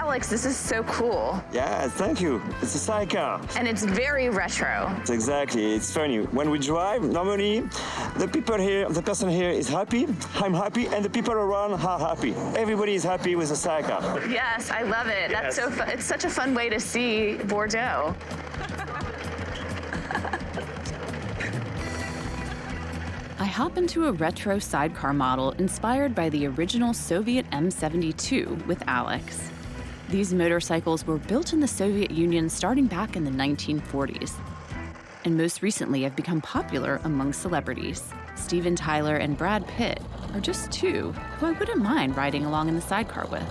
Alex, this is so cool. Yeah, thank you. It's a sidecar. And it's very retro. Exactly. It's funny. When we drive, normally the person here is happy, I'm happy, and the people around are happy. Everybody is happy with a sidecar. Yes, I love it. That's so fun. It's such a fun way to see Bordeaux. I hop into a retro sidecar model inspired by the original Soviet M72 with Alex. These motorcycles were built in the Soviet Union starting back in the 1940s. And most recently have become popular among celebrities. Steven Tyler and Brad Pitt are just two who I wouldn't mind riding along in the sidecar with.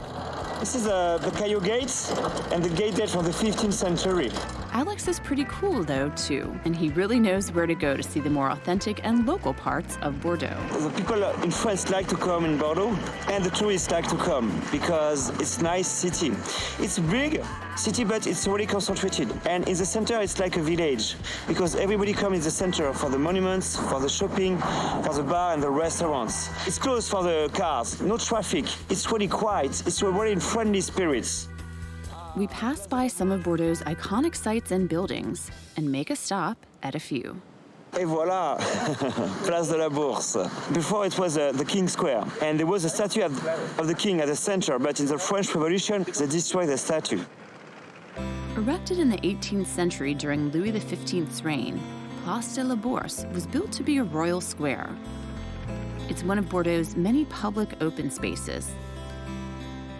This is the Caillou Gates, and the gate date from the 15th century. Alex is pretty cool, though, too, and he really knows where to go to see the more authentic and local parts of Bordeaux. The people in France like to come in Bordeaux, and the tourists like to come because it's a nice city. It's a big city, but it's really concentrated. And in the center, it's like a village because everybody comes in the center for the monuments, for the shopping, for the bar and the restaurants. It's closed for the cars, no traffic. It's really quiet. It's really in friendly spirits. We pass by some of Bordeaux's iconic sites and buildings and make a stop at a few. Et voilà, Place de la Bourse. Before it was the King Square, and there was a statue of the king at the center, but in the French Revolution, they destroyed the statue. Erected in the 18th century during Louis XV's reign, Place de la Bourse was built to be a royal square. It's one of Bordeaux's many public open spaces.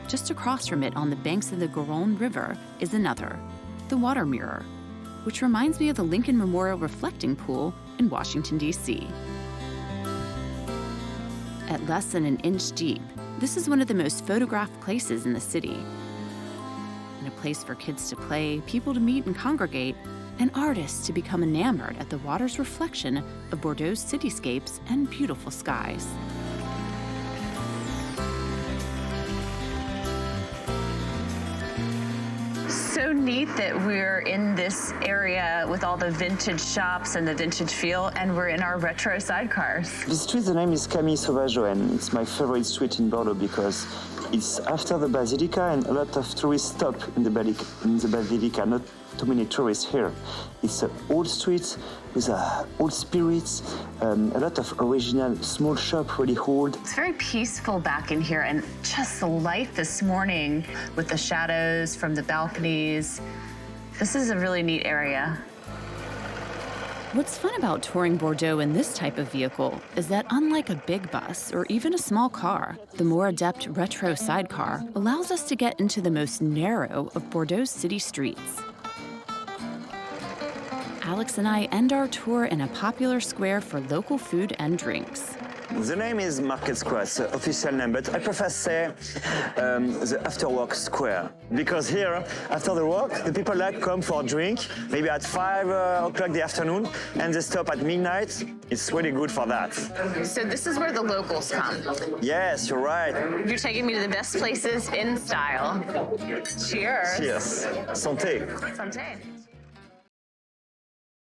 Just across from it on the banks of the Garonne River is another, the Water Mirror, which reminds me of the Lincoln Memorial Reflecting Pool in Washington, D.C. At less than an inch deep, this is one of the most photographed places in the city. And a place for kids to play, people to meet and congregate, and artists to become enamored at the water's reflection of Bordeaux's cityscapes and beautiful skies. So neat that we're in this area with all the vintage shops and the vintage feel, and we're in our retro sidecars. The street, the name is Camille Sauvageau, and it's my favorite street in Bordeaux because it's after the Basilica, and a lot of tourists stop in the Basilica. Not too many tourists here. It's an old street with old spirits, a lot of original small shop, really old. It's very peaceful back in here, and just the light this morning with the shadows from the balconies. This is a really neat area. What's fun about touring Bordeaux in this type of vehicle is that unlike a big bus or even a small car, the more adept retro sidecar allows us to get into the most narrow of Bordeaux's city streets. Alex and I end our tour in a popular square for local food and drinks. The name is Market Square, it's the official name, but I prefer to say the After-Work Square. Because here, after the work, the people like come for a drink, maybe at 5 o'clock in the afternoon, and they stop at midnight. It's really good for that. So this is where the locals come. Yes, you're right. You're taking me to the best places in style. Cheers. Cheers. Santé. Santé.